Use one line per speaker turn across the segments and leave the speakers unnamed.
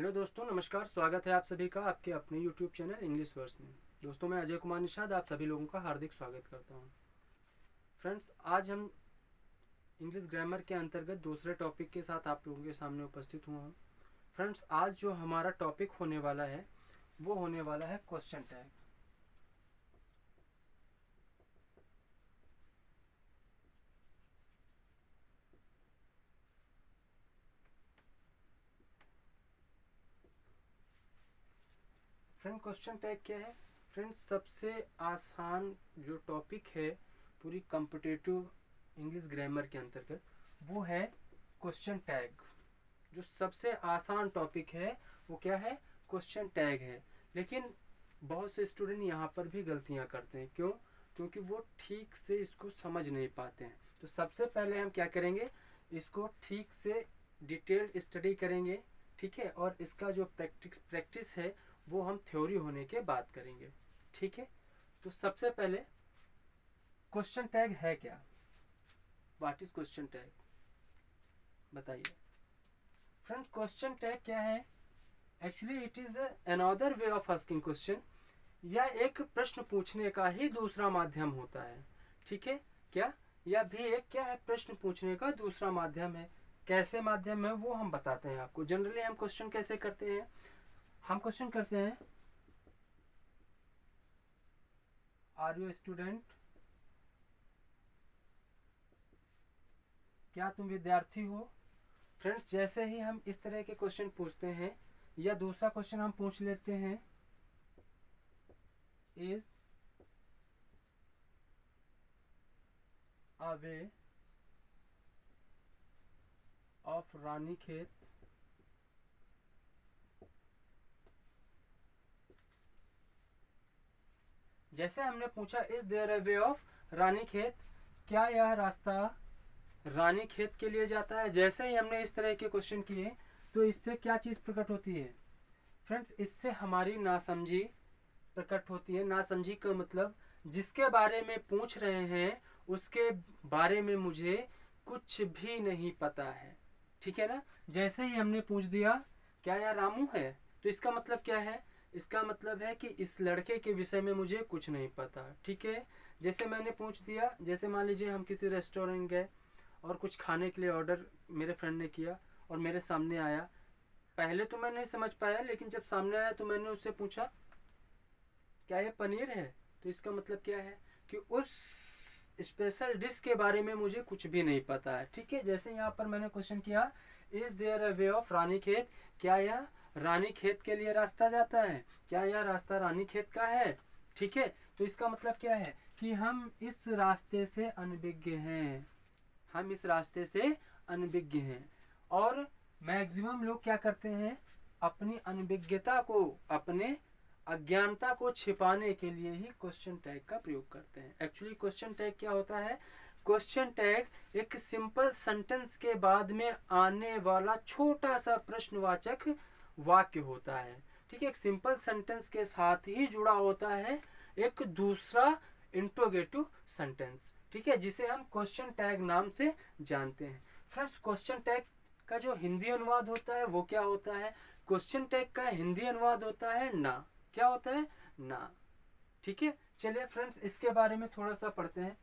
Hello दोस्तों, नमस्कार। स्वागत है आप सभी का आपके अपने यूट्यूब चैनल इंग्लिश वर्स में। दोस्तों, मैं अजय कुमार निषाद आप सभी लोगों का हार्दिक स्वागत करता हूं। फ्रेंड्स, आज हम इंग्लिश ग्रामर के अंतर्गत दूसरे टॉपिक के साथ आप लोगों के सामने उपस्थित हुआ हूं। फ्रेंड्स, आज जो हमारा टॉपिक होने वाला है वो होने वाला है question tag. Friend, question tag क्या है? फ्रेंड्स, सबसे आसान जो टॉपिक है पूरी कॉम्पिटिटिव इंग्लिश ग्रामर के अंतर्गत वो है क्वेश्चन टैग। जो सबसे आसान टॉपिक है वो क्या है? क्वेश्चन टैग है। लेकिन बहुत से स्टूडेंट यहाँ पर भी गलतियाँ करते हैं। क्यों? क्योंकि वो ठीक से इसको समझ नहीं पाते हैं। तो सबसे पहले हम क्या करेंगे, इसको ठीक से डिटेल्ड स्टडी करेंगे, ठीक है। और इसका जो प्रैक्टिस है वो हम थ्योरी होने के बाद करेंगे, ठीक है। तो सबसे पहले क्वेश्चन टैग है क्या? व्हाट इज क्वेश्चन टैग, बताइए। फ्रेंड्स, क्वेश्चन टैग क्या है? Actually it is another way of asking question. यह एक प्रश्न पूछने का ही दूसरा माध्यम होता है, ठीक है। क्या? यह भी एक क्या है? प्रश्न पूछने का दूसरा माध्यम है। कैसे माध्यम है वो हम बताते हैं आपको। जनरली हम क्वेश्चन कैसे करते हैं? हम क्वेश्चन करते हैं, आर यू स्टूडेंट? क्या तुम विद्यार्थी हो? फ्रेंड्स, जैसे ही हम इस तरह के क्वेश्चन पूछते हैं या दूसरा क्वेश्चन हम पूछ लेते हैं, is a way of Ranikhet जैसे हमने पूछा is there a way of Ranikhet, क्या यह रास्ता रानीखेत के लिए जाता है? जैसे ही हमने इस तरह के क्वेश्चन किए तो इससे क्या चीज प्रकट होती है? फ्रेंड्स, इससे हमारी नासमझी प्रकट होती है। नासमझी का मतलब जिसके बारे में पूछ रहे हैं उसके बारे में मुझे कुछ भी नहीं पता है, ठीक है ना। जैसे ही हमने पूछ दिया क्या यह रामू है, तो इसका मतलब क्या है? इसका मतलब है कि इस लड़के के विषय में मुझे कुछ नहीं पता, ठीक है। जैसे मैंने पूछ दिया, जैसे मान लीजिए हम किसी रेस्टोरेंट गए और कुछ खाने के लिए ऑर्डर मेरे फ्रेंड ने किया और मेरे सामने आया। पहले तो मैं नहीं समझ पाया, लेकिन जब सामने आया तो मैंने उससे पूछा क्या ये पनीर है, तो इसका मतलब क्या है कि उस स्पेशल डिश के बारे में मुझे कुछ भी नहीं पता है, ठीक है। जैसे यहाँ पर मैंने क्वेश्चन किया is there a way of Ranikhet, क्या यह रानीखेत के लिए रास्ता जाता है? क्या यह रास्ता रानीखेत का है? ठीक है। तो इसका मतलब क्या है कि हम इस रास्ते से अनभिज्ञ हैं। हम इस रास्ते से अनभिज्ञ हैं। और मैक्सिमम लोग क्या करते हैं, अपनी अनभिज्ञता को, अपने अज्ञानता को छिपाने के लिए ही क्वेश्चन टैग का प्रयोग करते हैं। एक्चुअली क्वेश्चन टैग क्या होता है? क्वेश्चन टैग एक सिंपल सेंटेंस के बाद में आने वाला छोटा सा प्रश्नवाचक वाक्य होता है, ठीक है। एक सिंपल सेंटेंस के साथ ही जुड़ा होता है एक दूसरा इंट्रोगेटिव सेंटेंस, ठीक है, जिसे हम क्वेश्चन टैग नाम से जानते हैं। फ्रेंड्स, क्वेश्चन टैग का जो हिंदी अनुवाद होता है वो क्या होता है? क्वेश्चन टैग का हिंदी अनुवाद होता है ना। क्या होता है? ना, ठीक है। चलिए फ्रेंड्स, इसके बारे में थोड़ा सा पढ़ते हैं।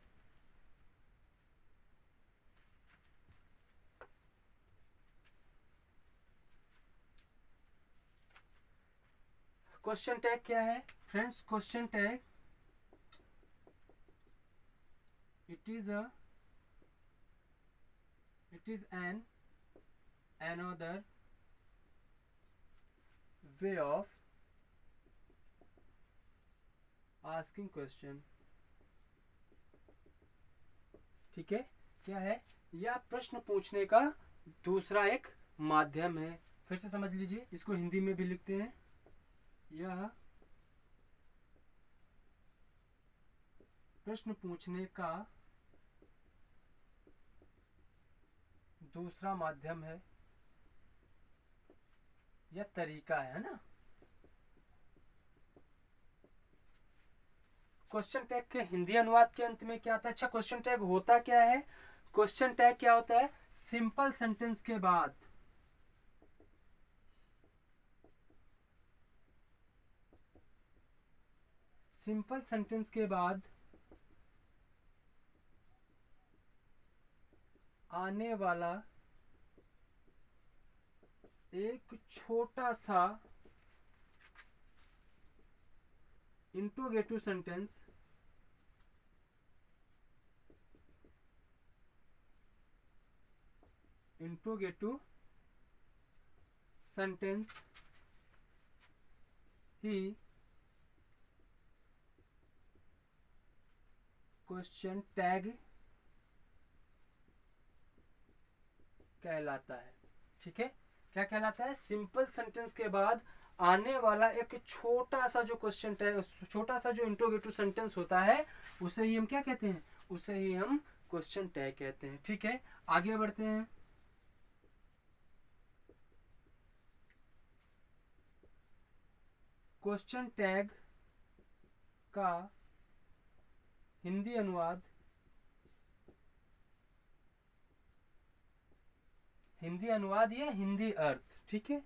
क्वेश्चन टैग क्या है? Friends, question tag it is an another way of asking question, ठीक है। क्या है? यह प्रश्न पूछने का दूसरा एक माध्यम है। फिर से समझ लीजिए, इसको हिंदी में भी लिखते हैं। यह प्रश्न पूछने का दूसरा माध्यम है या तरीका है ना। क्वेश्चन टैग के हिंदी अनुवाद के अंत में क्या आता है? अच्छा, क्वेश्चन टैग होता क्या है? क्वेश्चन टैग क्या होता है? सिंपल सेंटेंस के बाद सिंपल सेंटेंस के बाद आने वाला एक छोटा सा इंट्रोगेटिव सेंटेंस ही क्वेश्चन टैग कहलाता है। ठीक है, क्या कहलाता है? सिंपल सेंटेंस के बाद आने वाला एक छोटा सा जो क्वेश्चन टैग, छोटा सा जो इंट्रोगेटिव सेंटेंस होता है, उसे ही हम क्या कहते हैं? उसे ही हम क्वेश्चन टैग कहते हैं। ठीक है, आगे बढ़ते हैं। क्वेश्चन टैग का हिंदी अनुवाद, या हिंदी अर्थ, ठीक है,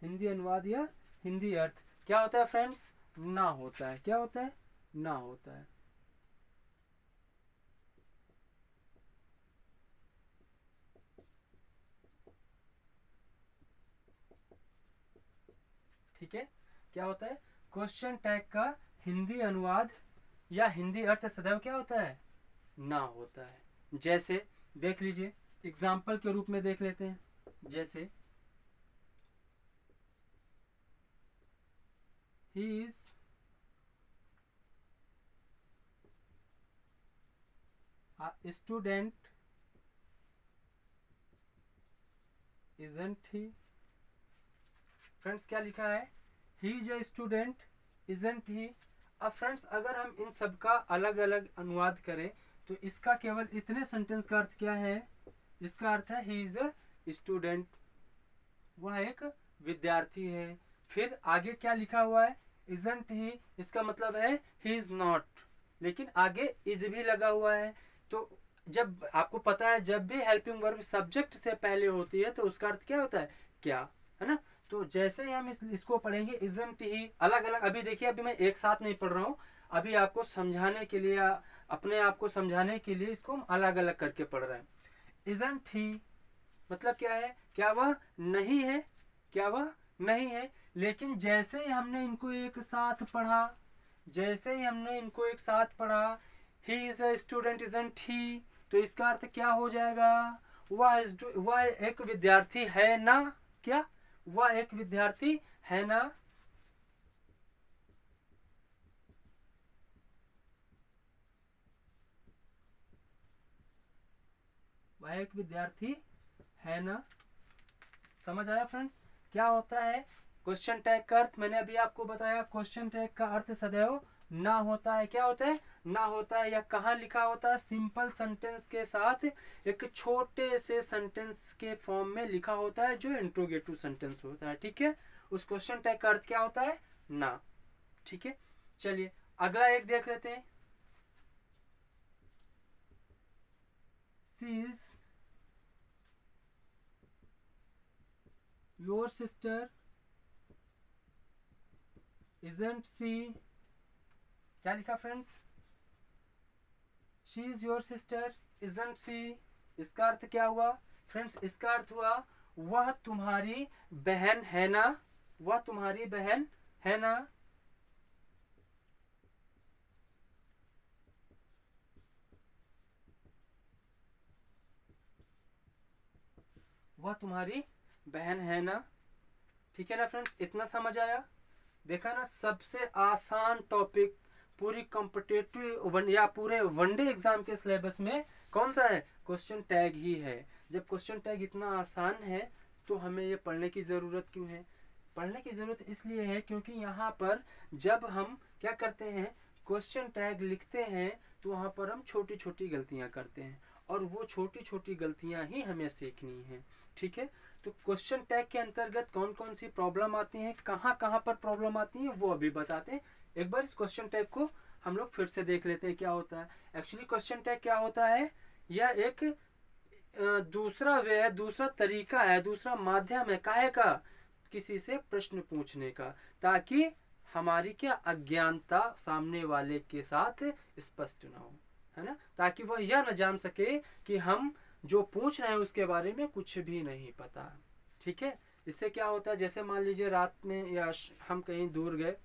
हिंदी अनुवाद या हिंदी अर्थ क्या होता है फ्रेंड्स? ना होता है। क्या होता है? ना होता है। ठीक है, क्या होता है? क्वेश्चन टैग का हिंदी अनुवाद या हिंदी अर्थ सदैव क्या होता है? ना होता है। जैसे देख लीजिए, एग्जाम्पल के रूप में देख लेते हैं। जैसे he is a student, isn't he? Friends क्या लिखा है? he is a student, isn't he? अब फ्रेंड्स अगर हम इन सब का अलग अलग अनुवाद करें तो इसका केवल इतने सेंटेंस का अर्थ क्या है? इसका अर्थ है he is a student, वह एक विद्यार्थी है। फिर आगे क्या लिखा हुआ है? isn't he, इसका मतलब है he is not, लेकिन आगे is भी लगा हुआ है। तो जब आपको पता है जब भी हेल्पिंग वर्ब सब्जेक्ट से पहले होती है तो उसका अर्थ क्या होता है? क्या, है ना? तो जैसे ही हम इसको पढ़ेंगे isn't he अलग अलग, अभी देखिए अभी मैं एक साथ नहीं पढ़ रहा हूँ, अभी आपको समझाने के लिए, अपने आप को समझाने के लिए इसको हम अलग अलग करके पढ़ रहे हैं। isn't he मतलब क्या है? क्या वह नहीं है? क्या वह नहीं है? लेकिन जैसे ही हमने इनको एक साथ पढ़ा, he is a student, isn't he, तो इसका अर्थ क्या हो जाएगा? वह एक विद्यार्थी है ना? क्या वह एक विद्यार्थी है ना? वह एक विद्यार्थी है ना? समझ आया फ्रेंड्स? क्या होता है क्वेश्चन टैग का अर्थ? मैंने अभी आपको बताया, क्वेश्चन टैग का अर्थ सदैव ना होता है। क्या होता है? ना होता है। या कहाँ लिखा होता है? सिंपल सेंटेंस के साथ एक छोटे से सेंटेंस के फॉर्म में लिखा होता है जो इंट्रोगेटिव सेंटेंस होता है। ठीक है, उस क्वेश्चन टैग का अर्थ क्या होता है? ना। ठीक है, चलिए अगला एक देख लेते हैं। She is your sister, isn't she, क्या लिखा friends? She is your sister, isn't she, इसका अर्थ क्या हुआ फ्रेंड्स? इसका अर्थ हुआ वह तुम्हारी बहन है ना? वह तुम्हारी बहन है ना? वह तुम्हारी बहन है ना? ठीक है ना फ्रेंड्स, इतना समझ आया? देखा ना, सबसे आसान टॉपिक पूरी कॉम्पिटेटिव या पूरे वनडे एग्जाम के सिलेबस में कौन सा है? क्वेश्चन टैग ही है। जब क्वेश्चन टैग इतना आसान है तो हमें ये पढ़ने की जरूरत क्यों है? पढ़ने की जरूरत इसलिए है क्योंकि यहाँ पर जब हम क्या करते हैं, क्वेश्चन टैग लिखते हैं तो वहाँ पर हम छोटी छोटी गलतियाँ करते हैं और वो छोटी छोटी गलतियाँ ही हमें सीखनी है। ठीक है, तो क्वेश्चन टैग के अंतर्गत कौन कौन सी प्रॉब्लम आती है, कहाँ कहाँ पर प्रॉब्लम आती है, वो अभी बताते हैं। एक बार इस क्वेश्चन टैग को हम लोग फिर से देख लेते हैं क्या होता है। एक्चुअली क्वेश्चन टैग क्या होता है? यह एक दूसरा वे है, दूसरा तरीका है, दूसरा माध्यम है काहे का? किसी से प्रश्न पूछने का, ताकि हमारी क्या अज्ञानता सामने वाले के साथ स्पष्ट ना हो, है ना, ताकि वह यह न जान सके कि हम जो पूछ रहे हैं उसके बारे में कुछ भी नहीं पता। ठीक है, इससे क्या होता है, जैसे मान लीजिए रात में या हम कहीं दूर गए,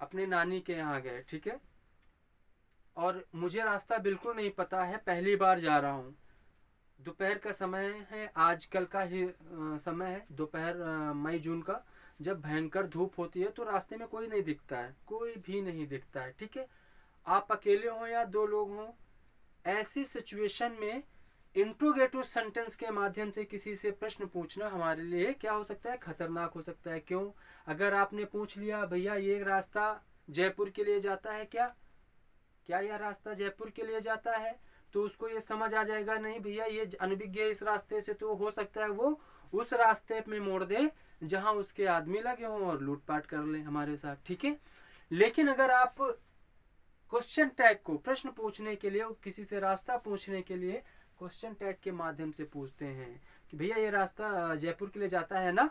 अपने नानी के यहाँ गए, ठीक है, और मुझे रास्ता बिल्कुल नहीं पता है, पहली बार जा रहा हूँ, दोपहर का समय है, आजकल का ही समय है, दोपहर मई जून का, जब भयंकर धूप होती है तो रास्ते में कोई नहीं दिखता है, कोई भी नहीं दिखता है, ठीक है, आप अकेले हो या दो लोग हो, ऐसी सिचुएशन में इंट्रोगेटिव सेंटेंस के माध्यम से किसी से प्रश्न पूछना हमारे लिए क्या हो सकता है, खतरनाक हो सकता है। क्यों? अगर आपने पूछ लिया भैया ये रास्ता जयपुर के लिए जाता है क्या, क्या यह रास्ता जयपुर के लिए जाता है, तो उसको ये समझ आ जाएगा नहीं भैया ये अनभिज्ञ इस रास्ते से, तो हो सकता है वो उस रास्ते में मोड़ दे जहां उसके आदमी लगे हों और लूटपाट कर ले हमारे साथ, ठीक है। लेकिन अगर आप क्वेश्चन टैग को प्रश्न पूछने के लिए, किसी से रास्ता पूछने के लिए क्वेश्चन टैग के माध्यम से पूछते हैं कि भैया ये रास्ता जयपुर के लिए जाता है ना,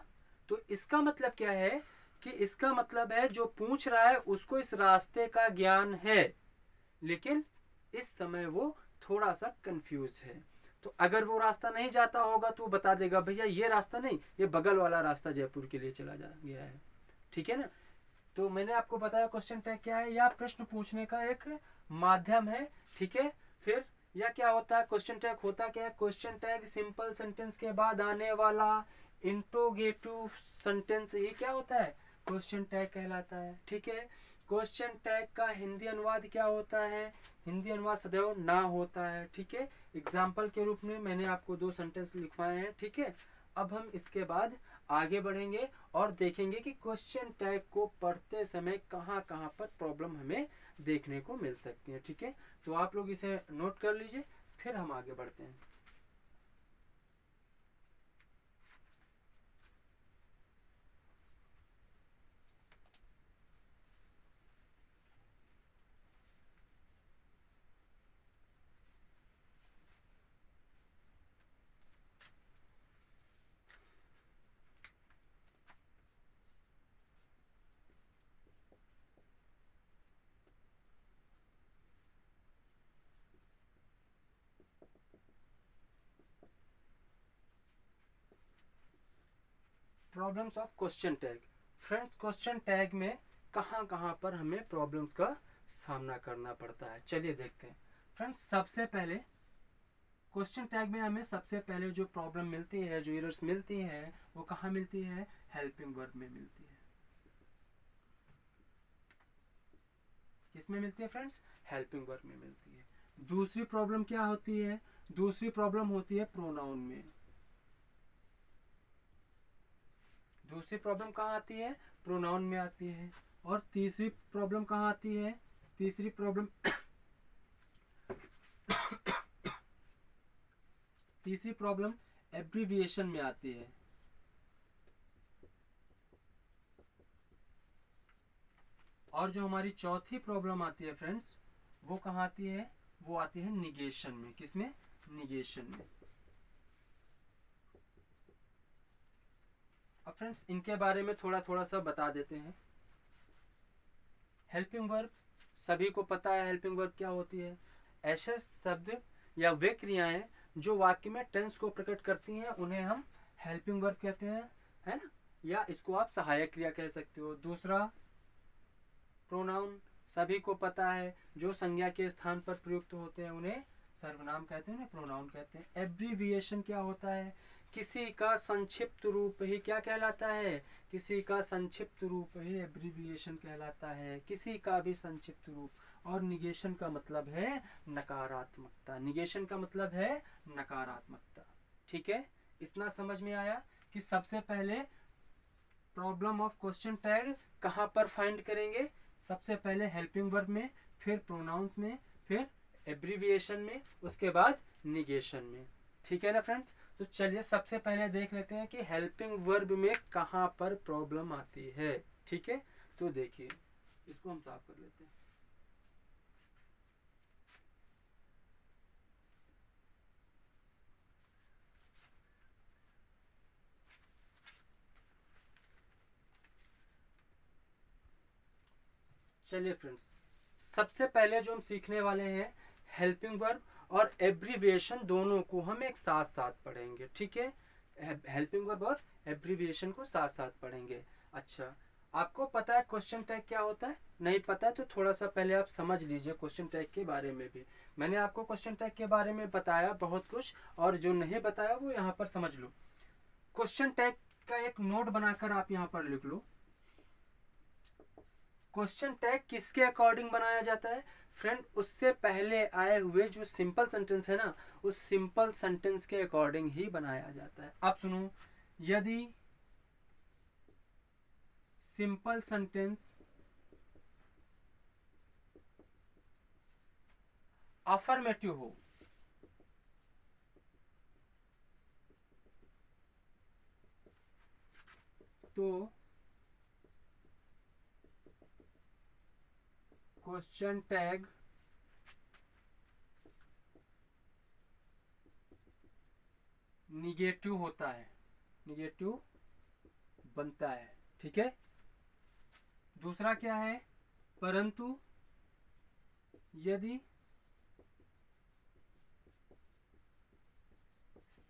तो इसका मतलब क्या है कि इसका मतलब है जो पूछ रहा है उसको इस रास्ते का ज्ञान है, लेकिन इस समय वो थोड़ा सा कंफ्यूज है। तो अगर वो रास्ता नहीं जाता होगा तो वो बता देगा भैया ये रास्ता नहीं, ये बगल वाला रास्ता जयपुर के लिए चला जा गया है, ठीक है ना। तो मैंने आपको बताया क्वेश्चन टैग क्या है, या प्रश्न पूछने का एक माध्यम है, ठीक है। फिर या क्या होता है, क्वेश्चन टैग होता क्या है, क्वेश्चन टैग सिंपल सेंटेंस के बाद आने वाला इंट्रोगेटिव सेंटेंस ही क्या होता है, क्वेश्चन टैग कहलाता है, ठीक है। क्वेश्चन टैग का हिंदी अनुवाद क्या होता है, हिंदी अनुवाद सदैव ना होता है, ठीक है। एग्जाम्पल के रूप में मैंने आपको 2 सेंटेंस लिखवाए हैं, ठीक है। अब हम इसके बाद आगे बढ़ेंगे और देखेंगे कि क्वेश्चन टैग को पढ़ते समय कहाँ कहाँ पर प्रॉब्लम हमें देखने को मिल सकती है, ठीक है। तो आप लोग इसे नोट कर लीजिए, फिर हम आगे बढ़ते हैं। Problems of question tag. Friends, question tag में कहाँ कहाँ पर हमें प्रॉब्लम्स का सामना करना पड़ता है, चलिए देखते हैं। फ्रेंड्स, सबसे पहले क्वेश्चन टैग में हमें सबसे पहले जो प्रॉब्लम मिलती है, जो एरर्स मिलती है, वो कहाँ मिलती है, हेल्पिंग वर्ब में मिलती है। किसमें मिलती है फ्रेंड्स, हेल्पिंग वर्ब में मिलती है। दूसरी प्रॉब्लम क्या होती है, दूसरी प्रॉब्लम होती है प्रोनाउन में। दूसरी प्रॉब्लम कहाँ आती है, प्रोनाउन में आती है। और तीसरी प्रॉब्लम कहाँ आती है, तीसरी प्रॉब्लम तीसरी प्रॉब्लम एब्रीविएशन में आती है। और जो हमारी चौथी प्रॉब्लम आती है फ्रेंड्स, वो कहाँ आती है, वो आती है निगेशन में। किसमें, निगेशन में। अब फ्रेंड्स इनके बारे में थोड़ा थोड़ा सा बता देते हैं। हेल्पिंग वर्ब, सभी को पता है हेल्पिंग वर्ब क्या होती है। ऐसे शब्द या वे क्रियाएं जो वाक्य में टेंस को प्रकट करती हैं उन्हें हम हेल्पिंग वर्ब कहते हैं, है ना। या इसको आप सहायक क्रिया कह सकते हो। दूसरा प्रोनाउन, सभी को पता है जो संज्ञा के स्थान पर प्रयुक्त होते हैं उन्हें सर्वनाम कहते हैं, प्रोनाउन कहते हैं। एब्रीविएशन क्या होता है, किसी का संक्षिप्त रूप ही क्या कहलाता है, किसी का संक्षिप्त रूप ही एब्रीविएशन कहलाता है, किसी का भी संक्षिप्त रूप। और निगेशन का मतलब है नकारात्मकता, निगेशन का मतलब है नकारात्मकता, ठीक है। इतना समझ में आया कि सबसे पहले प्रॉब्लम ऑफ क्वेश्चन टैग कहाँ पर फाइंड करेंगे, सबसे पहले हेल्पिंग वर्ब में, फिर प्रोनाउंस में, फिर एब्रीविएशन में, उसके बाद निगेशन में, ठीक है ना फ्रेंड्स। तो चलिए सबसे पहले देख लेते हैं कि हेल्पिंग वर्ब में कहाँ पर प्रॉब्लम आती है, ठीक है। तो देखिए इसको हम साफ कर लेते हैं। चलिए फ्रेंड्स, सबसे पहले जो हम सीखने वाले हैं हेल्पिंग वर्ब और एब्रीविएशन दोनों को हम एक साथ साथ पढ़ेंगे, ठीक है। हेल्पिंग वर्ब और एब्रीविएशन को साथ साथ पढ़ेंगे। अच्छा, आपको पता है क्वेश्चन टैग क्या होता है? नहीं पता है तो थोड़ा सा पहले आप समझ लीजिए क्वेश्चन टैग के बारे में भी। मैंने आपको क्वेश्चन टैग के बारे में बताया बहुत कुछ, और जो नहीं बताया वो यहाँ पर समझ लो। क्वेश्चन टैग का एक नोट बनाकर आप यहाँ पर लिख लो। क्वेश्चन टैग किसके अकॉर्डिंग बनाया जाता है? फ्रेंड, उससे पहले आए हुए जो सिंपल सेंटेंस है ना, उस सिंपल सेंटेंस के अकॉर्डिंग ही बनाया जाता है। आप सुनो, यदि सिंपल सेंटेंस अफर्मेटिव हो तो क्वेश्चन टैग निगेटिव होता है, निगेटिव बनता है, ठीक है। दूसरा क्या है? परंतु यदि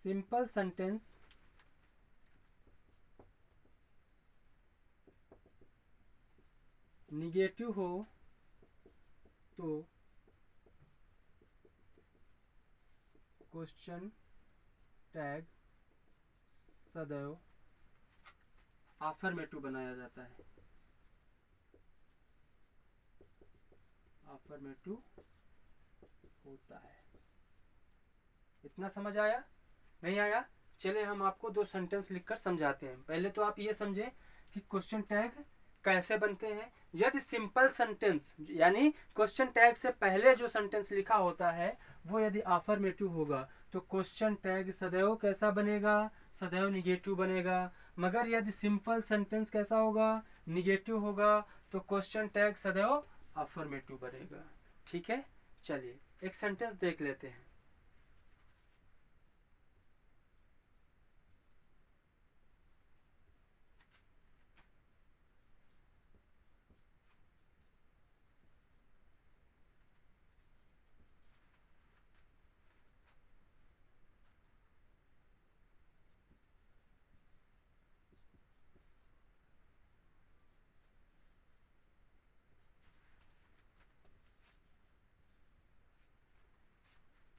सिंपल सेंटेंस निगेटिव हो तो क्वेश्चन टैग सदैव अफर्मेटिव बनाया जाता है, अफर्मेटिव होता है। इतना समझ आया? नहीं आया? चलिए हम आपको दो सेंटेंस लिखकर समझाते हैं। पहले तो आप ये समझे कि क्वेश्चन टैग कैसे बनते हैं। यदि सिंपल सेंटेंस यानी क्वेश्चन टैग से पहले जो सेंटेंस लिखा होता है वो यदि अफर्मेटिव होगा तो क्वेश्चन टैग सदैव कैसा बनेगा? सदैव निगेटिव बनेगा। मगर यदि सिंपल सेंटेंस कैसा होगा? निगेटिव होगा, तो क्वेश्चन टैग सदैव अफर्मेटिव बनेगा, ठीक है। चलिए एक सेंटेंस देख लेते हैं।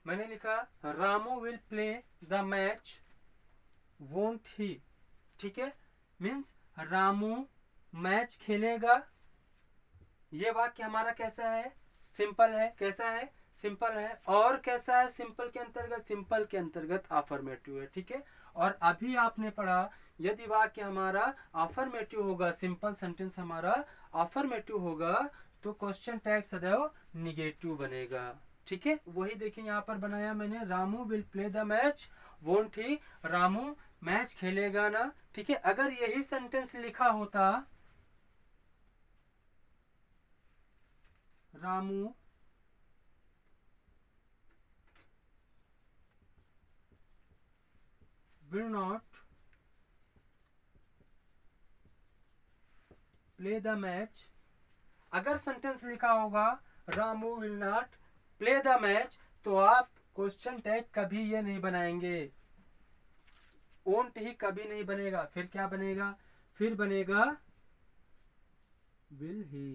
मैंने लिखा Ramu will play the match won't he, ठीक है। मीन्स रामू मैच खेलेगा। ये वाक्य हमारा कैसा है? सिंपल है। कैसा है? सिंपल है। और कैसा है सिंपल के अंतर्गत? सिंपल के अंतर्गत अफर्मेटिव है, ठीक है। और अभी आपने पढ़ा यदि वाक्य हमारा अफर्मेटिव होगा, सिंपल सेंटेंस हमारा अफर्मेटिव होगा तो क्वेश्चन टैग सदैव निगेटिव बनेगा, ठीक है। वही देखिए यहाँ पर बनाया मैंने, Ramu will play the match won't he, Ramu match खेलेगा ना, ठीक है। अगर यही सेंटेंस लिखा होता Ramu will not play the match, अगर सेंटेंस लिखा होगा Ramu will not play the match तो आप क्वेश्चन टैग कभी ये नहीं बनाएंगे, ओंट ही कभी नहीं बनेगा। फिर क्या बनेगा? फिर बनेगा विल ही।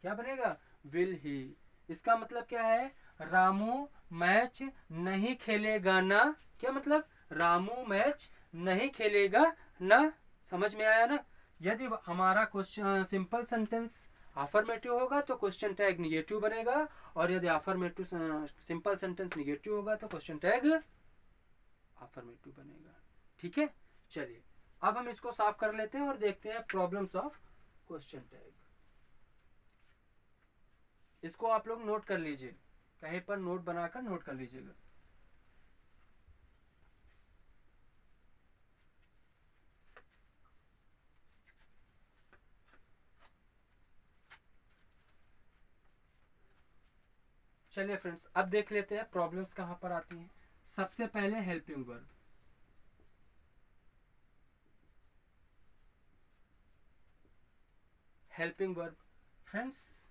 क्या बनेगा? Will he. इसका मतलब क्या है? रामू मैच नहीं खेलेगा ना। क्या मतलब? रामू मैच नहीं खेलेगा ना। समझ में आया ना? यदि हमारा क्वेश्चन सिंपल सेंटेंस अफर्मेटिव होगा तो क्वेश्चन टैग निगेटिव बनेगा, और यदि अफर्मेटिव सिंपल सेंटेंस निगेटिव होगा तो क्वेश्चन टैग अफर्मेटिव बनेगा, ठीक है। चलिए अब हम इसको साफ कर लेते हैं और देखते हैं प्रॉब्लम्स ऑफ क्वेश्चन टैग। इसको आप लोग नोट कर लीजिए, कहीं पर नोट बनाकर नोट कर लीजिएगा। चलिए फ्रेंड्स अब देख लेते हैं प्रॉब्लम्स कहां पर आती हैं। सबसे पहले helping verb. Helping verb friends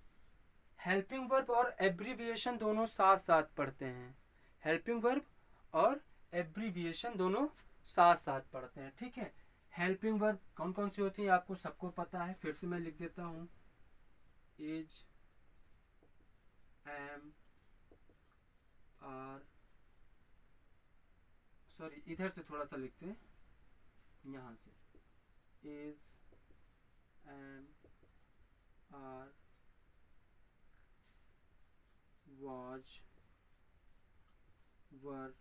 helping verb और एब्रीविएशन दोनों साथ साथ पढ़ते हैं। हेल्पिंग वर्ब और एब्रीविएशन दोनों साथ साथ पढ़ते हैं, ठीक है। हेल्पिंग वर्ब कौन कौन सी होती है आपको सबको पता है, फिर से मैं लिख देता हूं। इज, एम, आर, सॉरी इधर से थोड़ा सा लिखते हैं, यहां से। Is, am, are, was, were,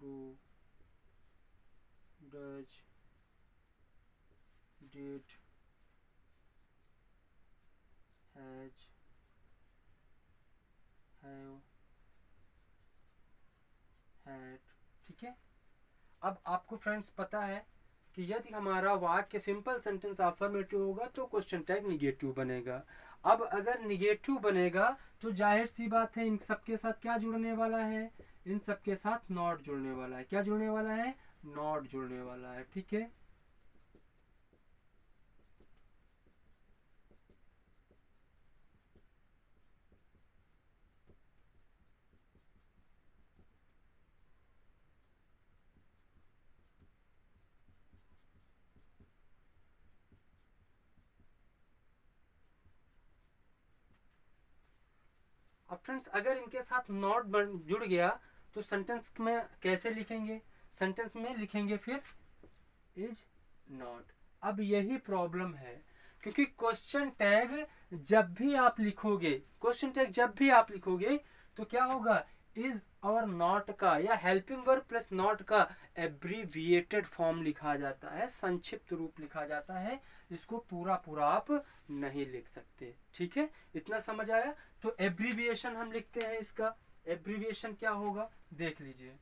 do, does, did, has, have, had, ठीक है। अब आपको फ्रेंड्स पता है कि यदि हमारा वाक्य सिंपल सेंटेंस अफर्मेटिव होगा तो क्वेश्चन टैग निगेटिव बनेगा। अब अगर निगेटिव बनेगा तो जाहिर सी बात है इन सबके साथ क्या जुड़ने वाला है, इन सबके साथ नॉट जुड़ने वाला है। क्या जुड़ने वाला है, नॉट जुड़ने वाला है, ठीक है। अब फ्रेंड्स अगर इनके साथ नॉट जुड़ गया तो सेंटेंस में कैसे लिखेंगे, सेंटेंस में लिखेंगे फिर इज नॉट। अब यही प्रॉब्लम है क्योंकि क्वेश्चन टैग जब भी आप लिखोगे, क्वेश्चन टैग जब भी आप लिखोगे तो क्या होगा, इज और नॉट का या हेल्पिंग वर्ब प्लस नॉट का एब्रीविएटेड फॉर्म लिखा जाता है, संक्षिप्त रूप लिखा जाता है। इसको पूरा पूरा आप नहीं लिख सकते, ठीक है। इतना समझ आया। तो एब्रीविएशन हम लिखते हैं, इसका एब्रीविएशन क्या होगा देख लीजिए।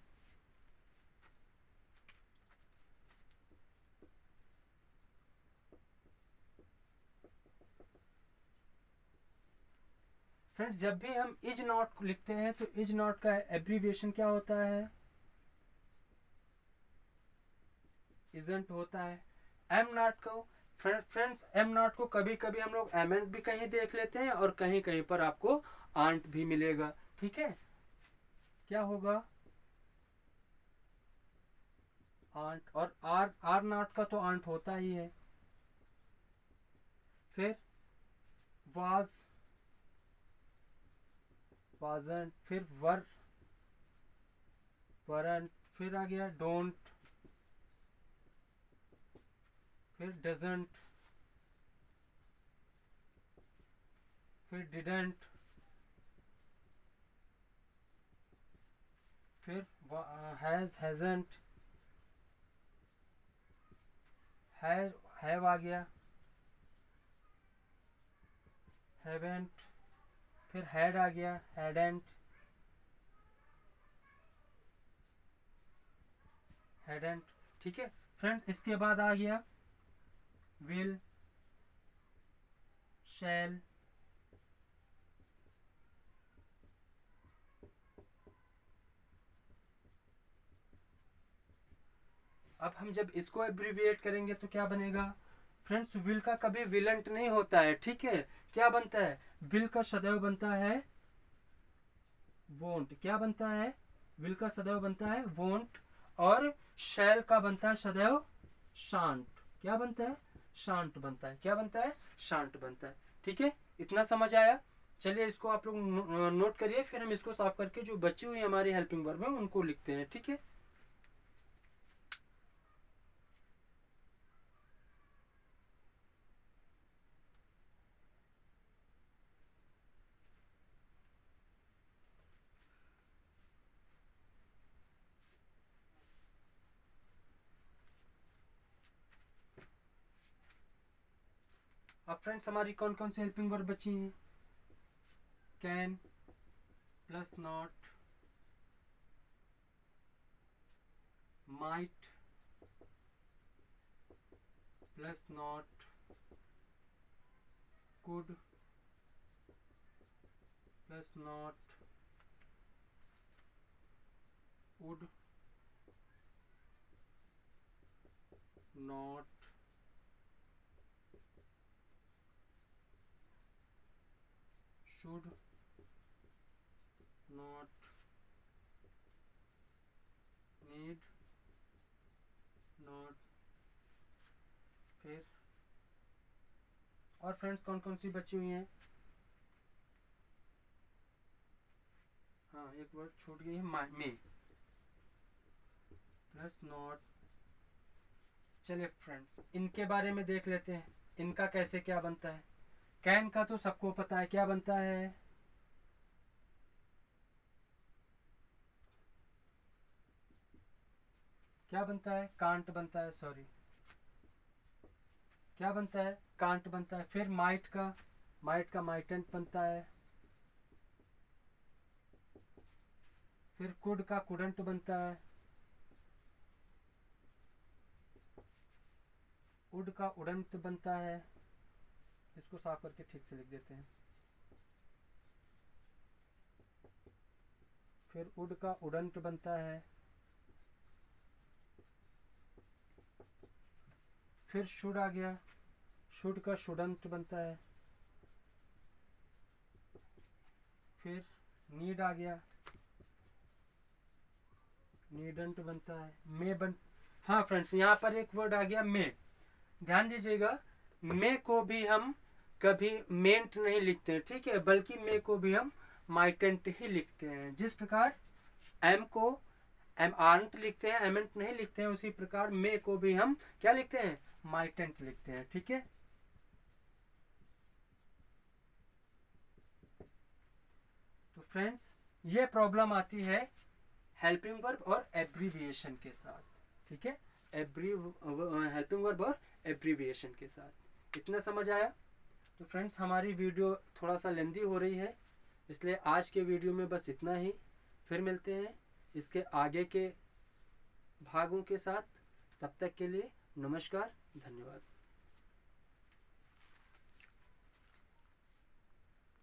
फ्रेंड्स जब भी हम इज नॉट लिखते हैं तो इज नॉट का एब्रीविएशन क्या होता है, इजंट होता है। एम नॉट को फ्रेंड्स एम नॉट को कभी कभी हम लोग एमेंट भी कहीं देख लेते हैं और कहीं कहीं पर आपको आंट भी मिलेगा, ठीक है। क्या होगा, आंट, और आर, आर नॉट का तो आंट होता ही है। फिर वाज, वाजंट, फिर वर, वरंट, फिर आ गया डोंट, फिर डजंट, फिर डिडंट, फिर हैज, हैजंट, हैव आ गया, हैवेंट, फिर हैड आ गया, हैडेंट, हैडेंट, ठीक है। फ्रेंड्स इसके बाद आ गया विल, शैल, अब हम जब इसको एब्रीविएट करेंगे तो क्या बनेगा, फ्रेंड्स विल का कभी विलेंट नहीं होता है, ठीक है। क्या बनता है, विल का सदैव बनता है वोंट, क्या बनता है, विल का सदैव बनता है वोंट, और शैल का बनता है सदैव शांट। क्या बनता है, शांट बनता है। क्या बनता है, शांट बनता है, ठीक है। इतना समझ आया। चलिए इसको आप लोग नोट करिए, फिर हम इसको साफ करके जो बची हुई हमारी हेल्पिंग वर्ब है उनको लिखते हैं, ठीक है। अब फ्रेंड्स हमारी कौन कौन सी हेल्पिंग वर्ब बची हैं, can plus not, might plus not, could plus not, would not, should not, need not. फिर और फ्रेंड्स कौन कौन सी बची हुई हैं? हाँ, एक वर्ड छूट गई है, मे प्लस नॉट। चलिए फ्रेंड्स, इनके बारे में देख लेते हैं, इनका कैसे क्या बनता है। कैन का तो सबको पता है क्या बनता है, क्या बनता है, कांट बनता है, सॉरी क्या बनता है, कांट बनता है। फिर माइट का माइटेंट बनता है। फिर कुड का कुडंट बनता है। उड का उडंत बनता है। इसको साफ करके ठीक से लिख देते हैं। फिर उड का उडंट बनता है। फिर शुड आ गया, शुड का शुडंत बनता है। फिर नीड आ गया, नीडंट बनता है। मे बन हाँ फ्रेंड्स, यहाँ पर एक वर्ड आ गया मे। ध्यान दीजिएगा, मे को भी हम कभी मेंट नहीं लिखते हैं, ठीक है, बल्कि मे को भी हम माइटेंट ही लिखते हैं। जिस प्रकार एम को एम आर्ट लिखते हैं, एमेंट नहीं लिखते हैं, उसी प्रकार मे को भी हम क्या लिखते हैं, माइटेंट लिखते हैं, ठीक है। तो फ्रेंड्स, ये प्रॉब्लम आती है हेल्पिंग वर्ब और एब्रीविएशन के साथ, ठीक है, हेल्पिंग वर्ब और एब्रीविएशन के साथ। इतना समझ आया? तो फ्रेंड्स, हमारी वीडियो थोड़ा सा लेंदी हो रही है, इसलिए आज के वीडियो में बस इतना ही। फिर मिलते हैं इसके आगे के भागों के साथ। तब तक के लिए नमस्कार, धन्यवाद।